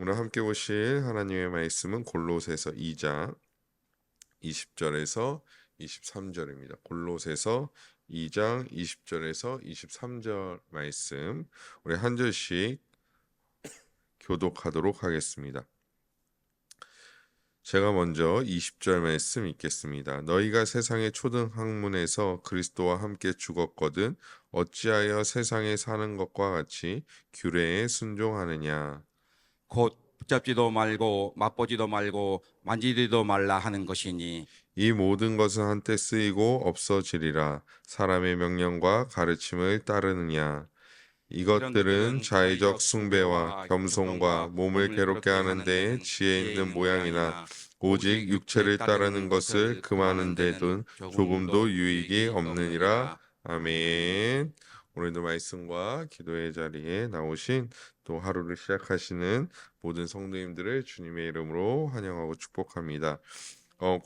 오늘 함께 보실 하나님의 말씀은 골로새서 2장 20절에서 23절입니다. 골로새서 2장 20절에서 23절 말씀 우리 한 절씩 교독하도록 하겠습니다. 제가 먼저 20절 말씀 읽겠습니다. 너희가 세상의 초등 학문에서 그리스도와 함께 죽었거든 어찌하여 세상에 사는 것과 같이 규례에 순종하느냐. 곧 붙잡지도 말고 맛보지도 말고 만지지도 말라 하는 것이니 이 모든 것은 한때 쓰이고 없어지리라. 사람의 명령과 가르침을 따르느냐. 이런 이것들은 것들은 자의적 자의적 숭배와 숭배와 겸손과 겸손과 몸을 몸을 괴롭게 괴롭게 하는 하는 데에 데는 지혜 지혜 있는 있는 모양이나 모양이나 오직 오직 육체를 육체를 따르는 따르는 것을 것을 금하는 금하는 데는 데는 조금도 조금도 유익이 유익이 없느니라. 없느니라. 아멘. 아멘. 오늘도 말씀과 기도의 자리에 나오신 또 하루를 시작하시는 모든 성도님들을 주님의 이름으로 환영하고 축복합니다.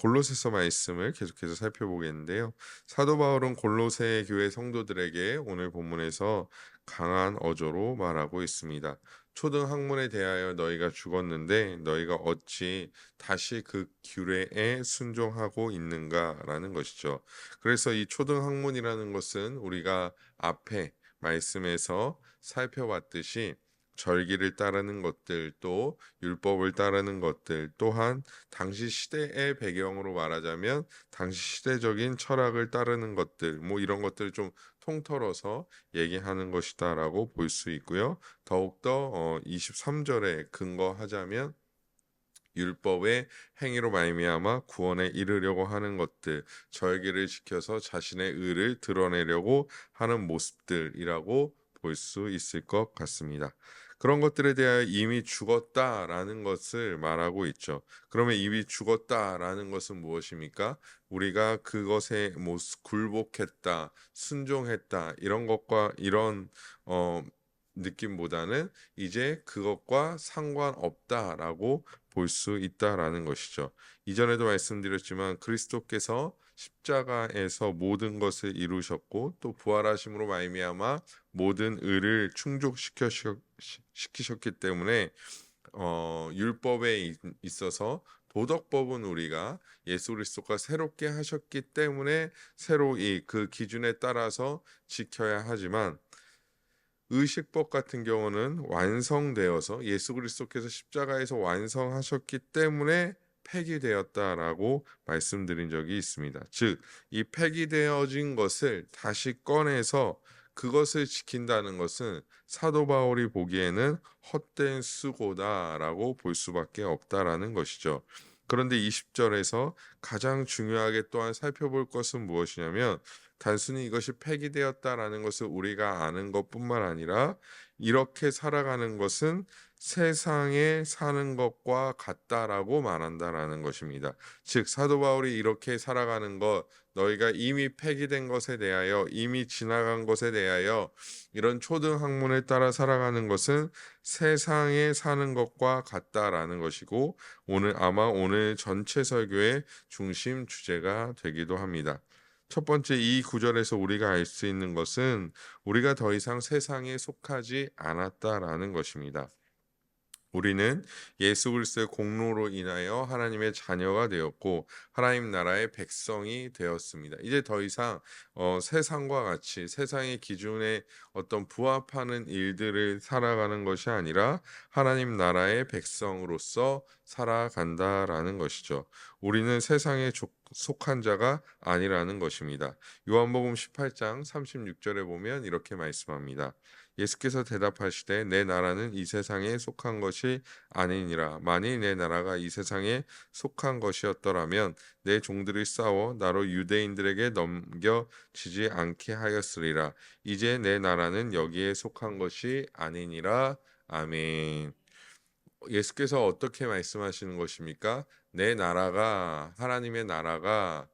골로새서 말씀을 계속해서 살펴보겠는데요. 사도 바울은 골로새 교회 성도들에게 오늘 본문에서 강한 어조로 말하고 있습니다. 초등 학문에 대하여 너희가 죽었는데 너희가 어찌 다시 그 규례에 순종하고 있는가라는 것이죠. 그래서 이 초등 학문이라는 것은 우리가 앞에 말씀에서 살펴봤듯이 절기를 따르는 것들 또 율법을 따르는 것들 또한 당시 시대의 배경으로 말하자면 당시 시대적인 철학을 따르는 것들 뭐 이런 것들을 좀 통틀어서 얘기하는 것이다라고 볼 수 있고요. 더욱더 23절에 근거하자면 율법의 행위로 말미암아 구원에 이르려고 하는 것들, 절기를 지켜서 자신의 의를 드러내려고 하는 모습들이라고 볼 수 있을 것 같습니다. 그런 것들에 대하여 이미 죽었다라는 것을 말하고 있죠. 그러면 이미 죽었다라는 것은 무엇입니까? 우리가 그것에 뭐 굴복했다, 순종했다 이런 것과 이런 느낌보다는 이제 그것과 상관없다라고 볼 수 있다라는 것이죠. 이전에도 말씀드렸지만 그리스도께서 십자가에서 모든 것을 이루셨고 또 부활하심으로 말미암아 모든 의를 충족시키셨기 때문에 율법에 있어서 도덕법은 우리가 예수 그리스도가 새롭게 하셨기 때문에 새로 그 기준에 따라서 지켜야 하지만 의식법 같은 경우는 완성되어서 예수 그리스도께서 십자가에서 완성하셨기 때문에 폐기되었다라고 말씀드린 적이 있습니다. 즉, 이 폐기되어진 것을 다시 꺼내서 그것을 지킨다는 것은 사도 바울이 보기에는 헛된 수고다라고 볼 수밖에 없다라는 것이죠. 그런데 20절에서 가장 중요하게 또한 살펴볼 것은 무엇이냐면 단순히 이것이 폐기되었다라는 것을 우리가 아는 것뿐만 아니라 이렇게 살아가는 것은 세상에 사는 것과 같다라고 말한다라는 것입니다. 즉 사도 바울이 이렇게 살아가는 것, 너희가 이미 폐기된 것에 대하여 이미 지나간 것에 대하여 이런 초등 학문에 따라 살아가는 것은 세상에 사는 것과 같다라는 것이고 오늘 전체 설교의 중심 주제가 되기도 합니다. 첫 번째 이 구절에서 우리가 알 수 있는 것은 우리가 더 이상 세상에 속하지 않았다라는 것입니다. 우리는 예수 그리스도의 공로로 인하여 하나님의 자녀가 되었고 하나님 나라의 백성이 되었습니다. 이제 더 이상 세상과 같이 세상의 기준에 어떤 부합하는 일들을 살아가는 것이 아니라 하나님 나라의 백성으로서 살아간다라는 것이죠. 우리는 세상에 속한 자가 아니라는 것입니다. 요한복음 18장 36절에 보면 이렇게 말씀합니다. 예수께서 대답하시되 내 나라는 이 세상에 속한 것이 아니니라. 만일 내 나라가 이 세상에 속한 것이었더라면 내 종들이 싸워 나로 유대인들에게 넘겨지지 않게 하였으리라. 이제 내 나라는 여기에 속한 것이 아니니라. 아멘. 예수께서 어떻게 말씀하시는 것입니까? 내 나라가 하나님의 나라가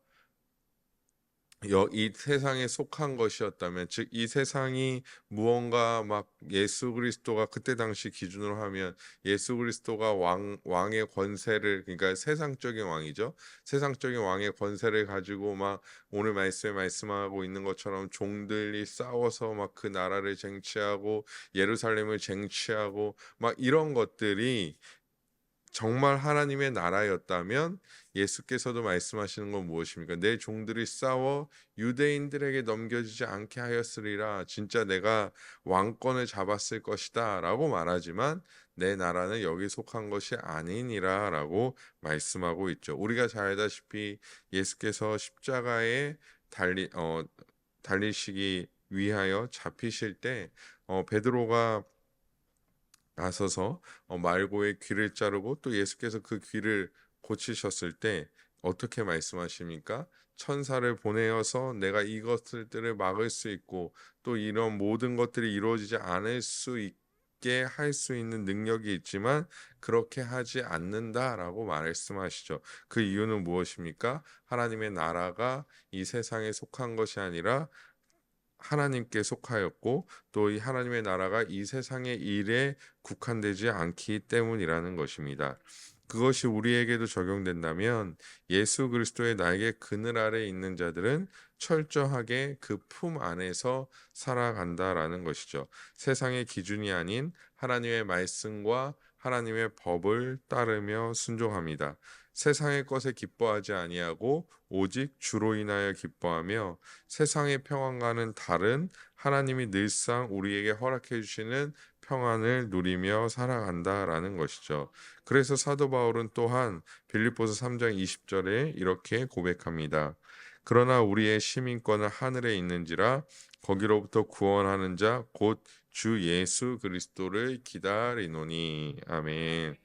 이 세상에 속한 것이었다면, 즉 이 세상이 무언가 막 예수 그리스도가 그때 당시 기준으로 하면 예수 그리스도가 왕의 권세를, 그러니까 세상적인 왕이죠. 세상적인 왕의 권세를 가지고 막 오늘 말씀에 말씀하고 있는 것처럼 종들이 싸워서 막 그 나라를 쟁취하고 예루살렘을 쟁취하고 막 이런 것들이 정말 하나님의 나라였다면 예수께서도 말씀하시는 건 무엇입니까? 내 종들이 싸워 유대인들에게 넘겨지지 않게 하였으리라. 진짜 내가 왕권을 잡았을 것이다 라고 말하지만 내 나라는 여기 속한 것이 아니니라 라고 말씀하고 있죠. 우리가 잘 알다시피 예수께서 십자가에 달리시기 위하여 잡히실 때 베드로가 나서서 말고의 귀를 자르고 또 예수께서 그 귀를 고치셨을 때 어떻게 말씀하십니까? 천사를 보내어서 내가 이것들을 막을 수 있고 또 이런 모든 것들이 이루어지지 않을 수 있게 할 수 있는 능력이 있지만 그렇게 하지 않는다라고 말씀하시죠. 그 이유는 무엇입니까? 하나님의 나라가 이 세상에 속한 것이 아니라 하나님께 속하였고 또 이 하나님의 나라가 이 세상의 일에 국한되지 않기 때문이라는 것입니다. 그것이 우리에게도 적용된다면 예수 그리스도의 나에게 그늘 아래 있는 자들은 철저하게 그 품 안에서 살아간다라는 것이죠. 세상의 기준이 아닌 하나님의 말씀과 하나님의 법을 따르며 순종합니다. 세상의 것에 기뻐하지 아니하고 오직 주로 인하여 기뻐하며 세상의 평안과는 다른 하나님이 늘상 우리에게 허락해 주시는 평안을 누리며 살아간다라는 것이죠. 그래서 사도 바울은 또한 빌립보서 3장 20절에 이렇게 고백합니다. 그러나 우리의 시민권은 하늘에 있는지라 거기로부터 구원하는 자 곧 주 예수 그리스도를 기다리노니. 아멘.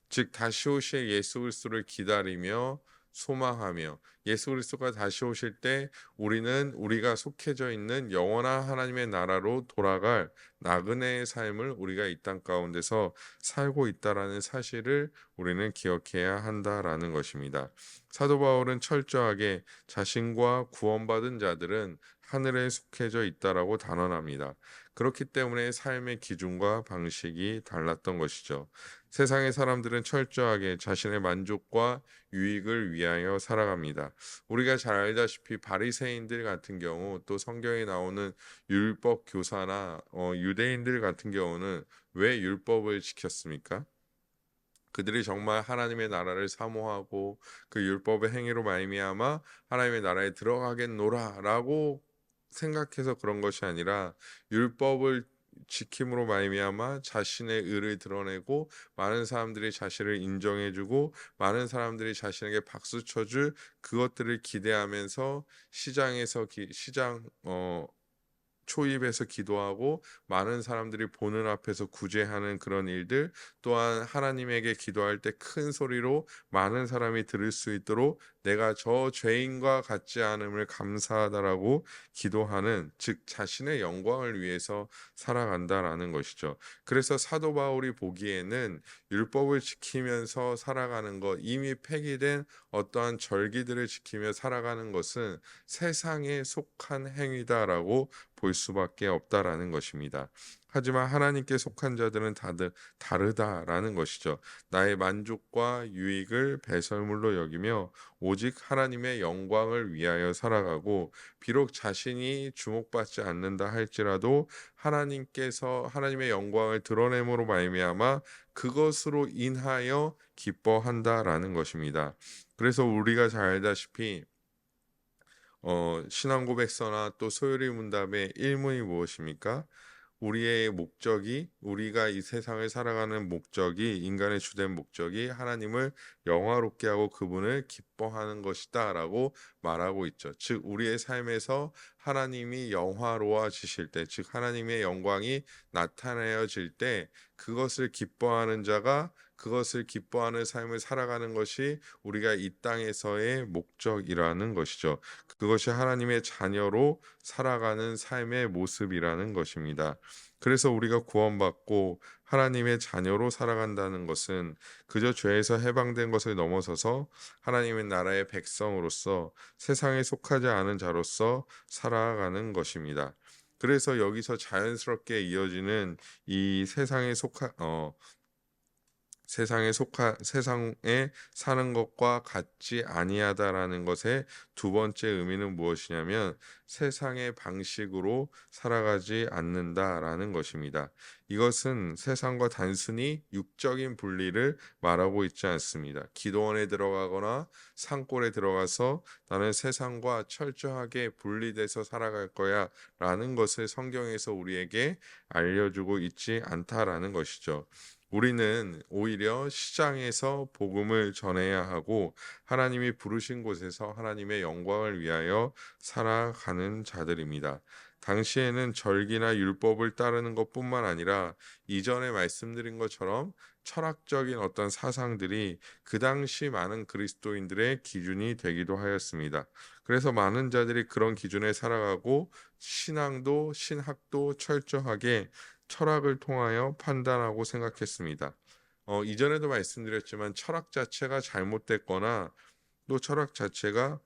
즉 다시 오실 예수 그리스도를 기다리며 소망하며 예수 그리스도가 다시 오실 때 우리는 우리가 속해져 있는 영원한 하나님의 나라로 돌아갈 나그네의 삶을 우리가 이 땅 가운데서 살고 있다라는 사실을 우리는 기억해야 한다라는 것입니다. 사도 바울은 철저하게 자신과 구원받은 자들은 하늘에 속해져 있다라고 단언합니다. 그렇기 때문에 삶의 기준과 방식이 달랐던 것이죠. 세상의 사람들은 철저하게 자신의 만족과 유익을 위하여 살아갑니다. 우리가 잘 알다시피 바리새인들 같은 경우 또 성경에 나오는 율법 교사나 유대인들 같은 경우는 왜 율법을 지켰습니까? 그들이 정말 하나님의 나라를 사모하고 그 율법의 행위로 말미암아 하나님의 나라에 들어가겠노라라고 생각해서 그런 것이 아니라 율법을 지킴으로 말미암아 자신의 의를 드러내고 많은 사람들이 자신을 인정해주고 많은 사람들이 자신에게 박수 쳐줄 그것들을 기대하면서 시장 초입에서 기도하고 많은 사람들이 보는 앞에서 구제하는 그런 일들, 또한 하나님에게 기도할 때 큰 소리로 많은 사람이 들을 수 있도록 내가 저 죄인과 같지 않음을 감사하다라고 기도하는, 즉 자신의 영광을 위해서 살아간다라는 것이죠. 그래서 사도 바울이 보기에는 율법을 지키면서 살아가는 것, 이미 폐기된 어떠한 절기들을 지키며 살아가는 것은 세상에 속한 행위다라고 볼 수밖에 없다라는 것입니다. 하지만 하나님께 속한 자들은 다들 다르다라는 것이죠. 나의 만족과 유익을 배설물로 여기며 오직 하나님의 영광을 위하여 살아가고 비록 자신이 주목받지 않는다 할지라도 하나님께서 하나님의 영광을 드러냄으로 말미암아 그것으로 인하여 기뻐한다라는 것입니다. 그래서 우리가 잘 알다시피 신앙 고백서나 또 소요리 문답의 일문이 무엇입니까? 우리의 목적이, 우리가 이 세상을 살아가는 목적이, 인간의 주된 목적이 하나님을 영화롭게 하고 그분을 기뻐하는 것이다 라고 말하고 있죠. 즉 우리의 삶에서 하나님이 영화로워지실 때, 즉 하나님의 영광이 나타내어질 때 그것을 기뻐하는 자가 그것을 기뻐하는 삶을 살아가는 것이 우리가 이 땅에서의 목적이라는 것이죠. 그것이 하나님의 자녀로 살아가는 삶의 모습이라는 것입니다. 그래서 우리가 구원받고 하나님의 자녀로 살아간다는 것은 그저 죄에서 해방된 것을 넘어서서 하나님의 나라의 백성으로서 세상에 속하지 않은 자로서 살아가는 것입니다. 그래서 여기서 자연스럽게 이어지는 이 세상에 사는 것과 같지 아니하다라는 것의 두 번째 의미는 무엇이냐면 세상의 방식으로 살아가지 않는다라는 것입니다. 이것은 세상과 단순히 육적인 분리를 말하고 있지 않습니다. 기도원에 들어가거나 산골에 들어가서 나는 세상과 철저하게 분리돼서 살아갈 거야 라는 것을 성경에서 우리에게 알려주고 있지 않다라는 것이죠. 우리는 오히려 시장에서 복음을 전해야 하고 하나님이 부르신 곳에서 하나님의 영광을 위하여 살아가는 자들입니다. 당시에는 절기나 율법을 따르는 것뿐만 아니라 이전에 말씀드린 것처럼 철학적인 어떤 사상들이 그 당시 많은 그리스도인들의 기준이 되기도 하였습니다. 그래서 많은 자들이 그런 기준에 살아가고 신학도 철저하게 철학을 통하여 판단하고 생각했습니다. 이전에도 말씀드렸지만 철학 자체가 잘못됐거나 또 철학 자체가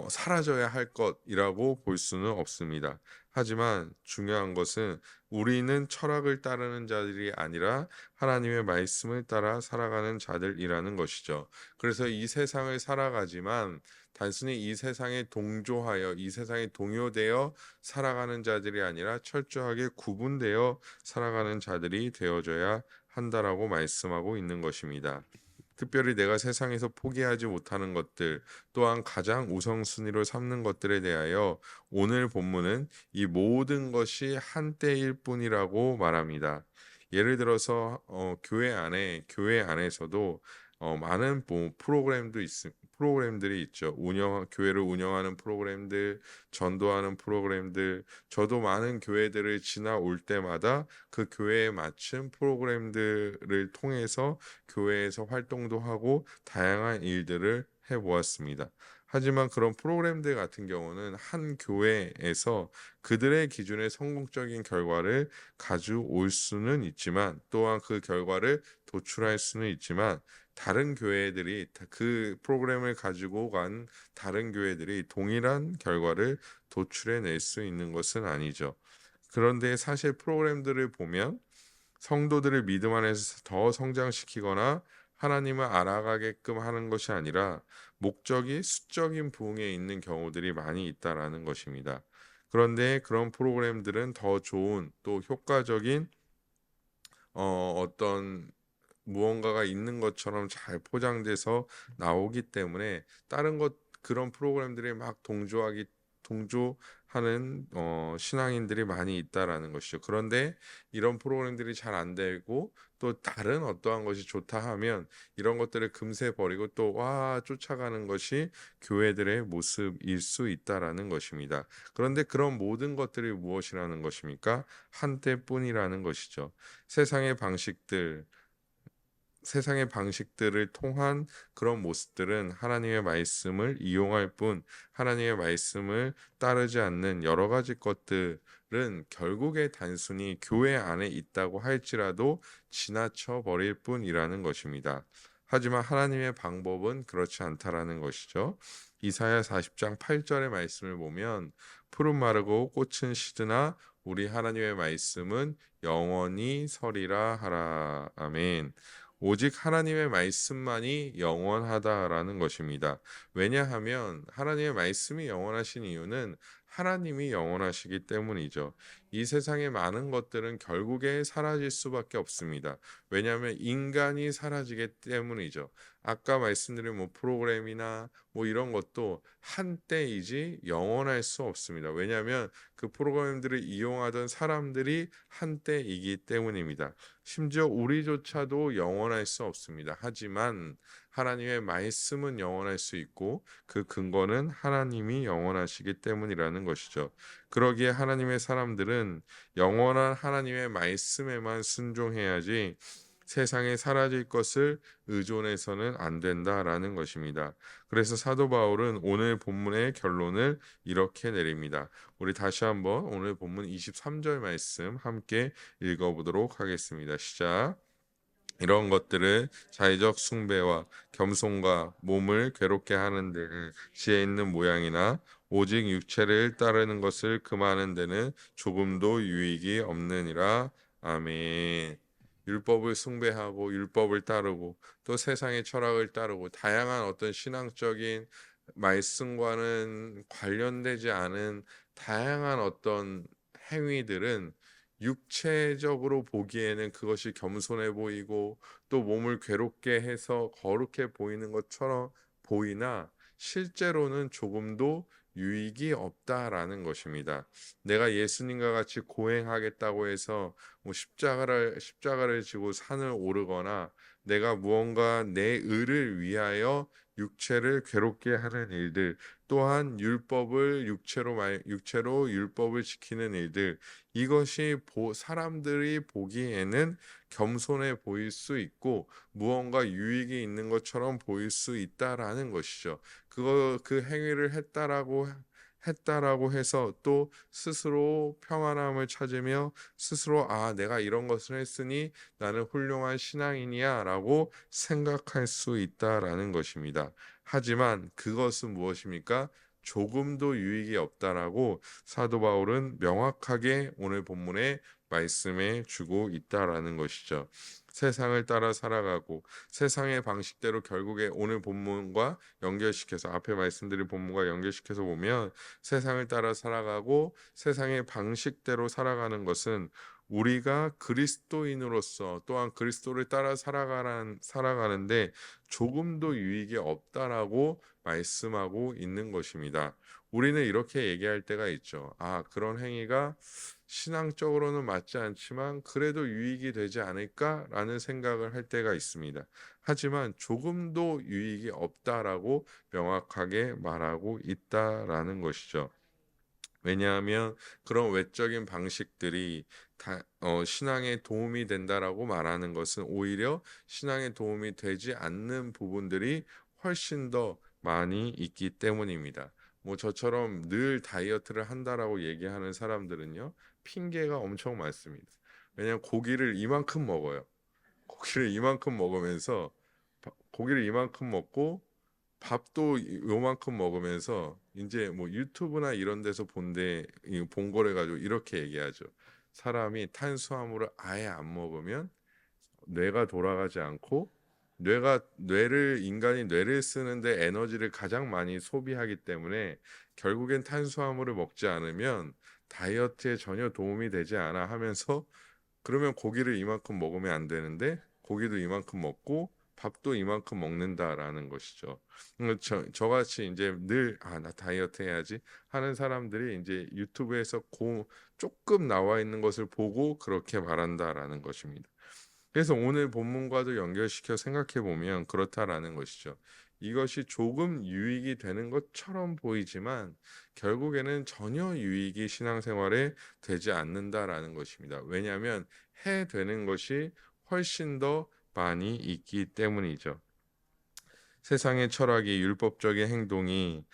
사라져야 할 것이라고 볼 수는 없습니다. 하지만 중요한 것은 우리는 철학을 따르는 자들이 아니라 하나님의 말씀을 따라 살아가는 자들이라는 것이죠. 그래서 이 세상을 살아가지만 단순히 이 세상에 동조하여 이 세상에 동요되어 살아가는 자들이 아니라 철저하게 구분되어 살아가는 자들이 되어져야 한다라고 말씀하고 있는 것입니다. 특별히 내가 세상에서 포기하지 못하는 것들, 또한 가장 우선순위로 삼는 것들에 대하여 오늘 본문은 이 모든 것이 한때일 뿐이라고 말합니다. 예를 들어서 교회 안에서도 많은 프로그램들이 있죠. 교회를 운영하는 프로그램들, 전도하는 프로그램들. 저도 많은 교회들을 지나올 때마다 그 교회에 맞춘 프로그램들을 통해서 교회에서 활동도 하고 다양한 일들을 해보았습니다. 하지만 그런 프로그램들 같은 경우는 한 교회에서 그들의 기준의 성공적인 결과를 가져올 수는 있지만 또한 그 결과를 도출할 수는 있지만 다른 교회들이 그 프로그램을 가지고 간 다른 교회들이 동일한 결과를 도출해낼 수 있는 것은 아니죠. 그런데 사실 프로그램들을 보면 성도들을 믿음 안에서 더 성장시키거나 하나님을 알아가게끔 하는 것이 아니라 목적이 수적인 부흥에 있는 경우들이 많이 있다라는 것입니다. 그런데 그런 프로그램들은 더 좋은 또 효과적인 어떤 무언가가 있는 것처럼 잘 포장돼서 나오기 때문에 그런 프로그램들이 막 동조하는 신앙인들이 많이 있다라는 것이죠. 그런데 이런 프로그램들이 잘 안 되고 또 다른 어떠한 것이 좋다 하면 이런 것들을 금세 버리고 또 쫓아가는 것이 교회들의 모습일 수 있다라는 것입니다. 그런데 그런 모든 것들이 무엇이라는 것입니까? 한때뿐이라는 것이죠. 세상의 방식들을 통한 그런 모습들은 하나님의 말씀을 이용할 뿐 하나님의 말씀을 따르지 않는 여러 가지 것들은 결국에 단순히 교회 안에 있다고 할지라도 지나쳐 버릴 뿐이라는 것입니다. 하지만 하나님의 방법은 그렇지 않다라는 것이죠. 이사야 40장 8절의 말씀을 보면 푸른 마르고 꽃은 시드나 우리 하나님의 말씀은 영원히 서리라 하라. 아멘. 오직 하나님의 말씀만이 영원하다라는 것입니다. 왜냐하면 하나님의 말씀이 영원하신 이유는 하나님이 영원하시기 때문이죠. 이 세상의 많은 것들은 결국에 사라질 수밖에 없습니다. 왜냐하면 인간이 사라지기 때문이죠. 아까 말씀드린 프로그램이나 이런 것도 한때이지 영원할 수 없습니다. 왜냐하면 그 프로그램들을 이용하던 사람들이 한때이기 때문입니다. 심지어 우리조차도 영원할 수 없습니다. 하지만 하나님의 말씀은 영원할 수 있고 그 근거는 하나님이 영원하시기 때문이라는 것이죠. 그러기에 하나님의 사람들은 영원한 하나님의 말씀에만 순종해야지 세상에 사라질 것을 의존해서는 안 된다라는 것입니다. 그래서 사도 바울은 오늘 본문의 결론을 이렇게 내립니다. 우리 다시 한번 오늘 본문 23절 말씀 함께 읽어보도록 하겠습니다. 시작. 이런 것들은 자의적 숭배와 겸손과 몸을 괴롭게 하는 데는 지혜 있는 모양이나 오직 육체를 따르는 것을 금하는 데는 조금도 유익이 없느니라. 아멘. 율법을 숭배하고 율법을 따르고 또 세상의 철학을 따르고 다양한 어떤 신앙적인 말씀과는 관련되지 않은 다양한 어떤 행위들은 육체적으로 보기에는 그것이 겸손해 보이고 또 몸을 괴롭게 해서 거룩해 보이는 것처럼 보이나 실제로는 조금도 유익이 없다라는 것입니다. 내가 예수님과 같이 고행하겠다고 해서 뭐 십자가를 지고 산을 오르거나 내가 무언가 내 의를 위하여 육체를 괴롭게 하는 일들, 또한 육체로 율법을 지키는 일들, 이것이 사람들이 보기에는 겸손해 보일 수 있고 무언가 유익이 있는 것처럼 보일 수 있다라는 것이죠. 그 행위를 했다라고 해서 또 스스로 평안함을 찾으며 스스로 내가 이런 것을 했으니 나는 훌륭한 신앙인이야라고 생각할 수 있다라는 것입니다. 하지만 그것은 무엇입니까? 조금도 유익이 없다라고 사도 바울은 명확하게 오늘 본문에 말씀해 주고 있다라는 것이죠. 세상을 따라 살아가고 세상의 방식대로 결국에 오늘 본문과 연결시켜서 앞에 말씀드린 본문과 연결시켜서 보면 세상을 따라 살아가고 세상의 방식대로 살아가는 것은 우리가 그리스도인으로서 또한 그리스도를 따라 살아가는데 조금도 유익이 없다라고 말씀하고 있는 것입니다. 우리는 이렇게 얘기할 때가 있죠. 그런 행위가 신앙적으로는 맞지 않지만 그래도 유익이 되지 않을까라는 생각을 할 때가 있습니다. 하지만 조금도 유익이 없다라고 명확하게 말하고 있다라는 것이죠. 왜냐하면 그런 외적인 방식들이 신앙에 도움이 된다라고 말하는 것은 오히려 신앙에 도움이 되지 않는 부분들이 훨씬 더 많이 있기 때문입니다. 뭐 저처럼 늘 다이어트를 한다라고 얘기하는 사람들은요, 핑계가 엄청 많습니다. 왜냐하면 고기를 이만큼 먹어요. 고기를 이만큼 먹고 밥도 요만큼 먹으면서 이제 뭐 유튜브나 이런 데서 본 거래 가지고 이렇게 얘기하죠. 사람이 탄수화물을 아예 안 먹으면 뇌가 돌아가지 않고 인간이 뇌를 쓰는데 에너지를 가장 많이 소비하기 때문에 결국엔 탄수화물을 먹지 않으면 다이어트에 전혀 도움이 되지 않아 하면서 그러면 고기를 이만큼 먹으면 안 되는데 고기도 이만큼 먹고 밥도 이만큼 먹는다라는 것이죠. 저같이 이제 늘 나 다이어트 해야지 하는 사람들이 이제 유튜브에서 조금 나와 있는 것을 보고 그렇게 말한다라는 것입니다. 그래서 오늘 본문과도 연결시켜 생각해 보면 그렇다라는 것이죠. 이것이 조금 유익이 되는 것처럼 보이지만 결국에는 전혀 유익이 신앙생활에 되지 않는다라는 것입니다. 왜냐하면 되는 것이 훨씬 더 많이 있기 때문이죠. 세상의 철학이 율법적인 행동이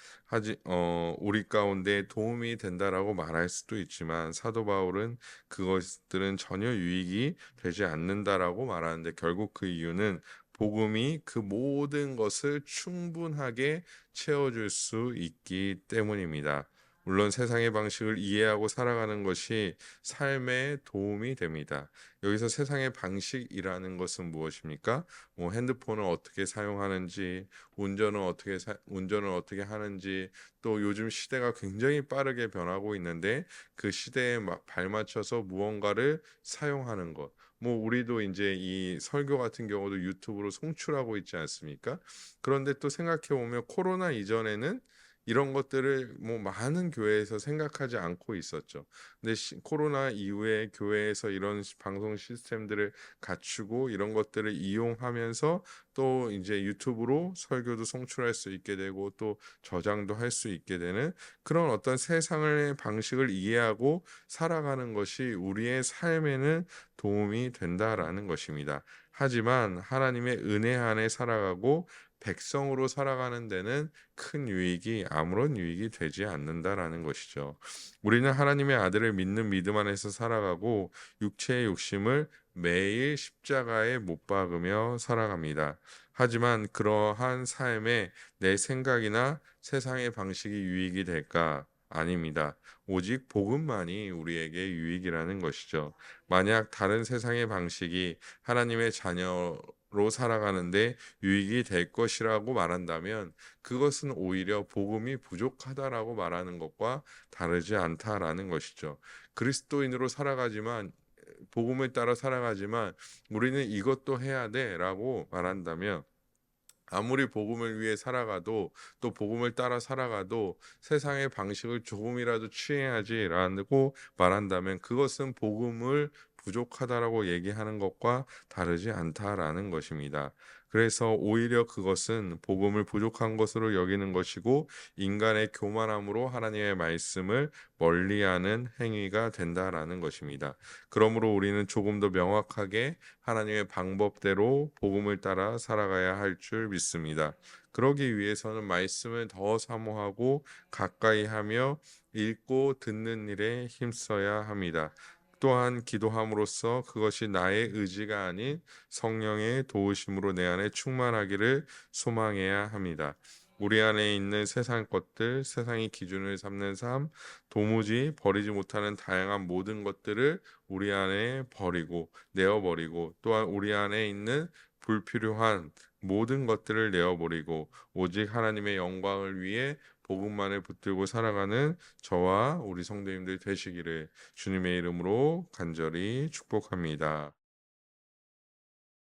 우리 가운데 도움이 된다라고 말할 수도 있지만 사도 바울은 그것들은 전혀 유익이 되지 않는다라고 말하는데 결국 그 이유는 복음이 그 모든 것을 충분하게 채워줄 수 있기 때문입니다. 물론 세상의 방식을 이해하고 살아가는 것이 삶에 도움이 됩니다. 여기서 세상의 방식이라는 것은 무엇입니까? 뭐 핸드폰을 어떻게 사용하는지, 운전을 어떻게 하는지, 또 요즘 시대가 굉장히 빠르게 변하고 있는데 그 시대에 발맞춰서 무언가를 사용하는 것. 뭐 우리도 이제 이 설교 같은 경우도 유튜브로 송출하고 있지 않습니까? 그런데 또 생각해 보면 코로나 이전에는 이런 것들을 뭐 많은 교회에서 생각하지 않고 있었죠. 근데 코로나 이후에 교회에서 이런 방송 시스템들을 갖추고 이런 것들을 이용하면서 또 이제 유튜브로 설교도 송출할 수 있게 되고 또 저장도 할 수 있게 되는 그런 어떤 세상의 방식을 이해하고 살아가는 것이 우리의 삶에는 도움이 된다라는 것입니다. 하지만 하나님의 은혜 안에 살아가고 백성으로 살아가는 데는 큰 유익이 아무런 유익이 되지 않는다라는 것이죠. 우리는 하나님의 아들을 믿는 믿음 안에서 살아가고 육체의 욕심을 매일 십자가에 못 박으며 살아갑니다. 하지만 그러한 삶에 내 생각이나 세상의 방식이 유익이 될까? 아닙니다. 오직 복음만이 우리에게 유익이라는 것이죠. 만약 다른 세상의 방식이 하나님의 자녀로 살아가는데 유익이 될 것이라고 말한다면 그것은 오히려 복음이 부족하다라고 말하는 것과 다르지 않다라는 것이죠. 그리스도인으로 살아가지만 복음을 따라 살아가지만 우리는 이것도 해야 돼라고 말한다면 아무리 복음을 위해 살아가도 또 복음을 따라 살아가도 세상의 방식을 조금이라도 취해야지라고 말한다면 그것은 복음을 부족하다라고 얘기하는 것과 다르지 않다라는 것입니다. 그래서 오히려 그것은 복음을 부족한 것으로 여기는 것이고 인간의 교만함으로 하나님의 말씀을 멀리하는 행위가 된다라는 것입니다. 그러므로 우리는 조금 더 명확하게 하나님의 방법대로 복음을 따라 살아가야 할 줄 믿습니다. 그러기 위해서는 말씀을 더 사모하고 가까이 하며 읽고 듣는 일에 힘써야 합니다. 또한 기도함으로써 그것이 나의 의지가 아닌 성령의 도우심으로 내 안에 충만하기를 소망해야 합니다. 우리 안에 있는 세상 것들, 세상이 기준을 삼는 삶, 도무지 버리지 못하는 다양한 모든 것들을 우리 안에 버리고 내어버리고 또한 우리 안에 있는 불필요한 모든 것들을 내어버리고 오직 하나님의 영광을 위해 복음만을 붙들고 살아가는 저와 우리 성도님들 되시기를 주님의 이름으로 간절히 축복합니다.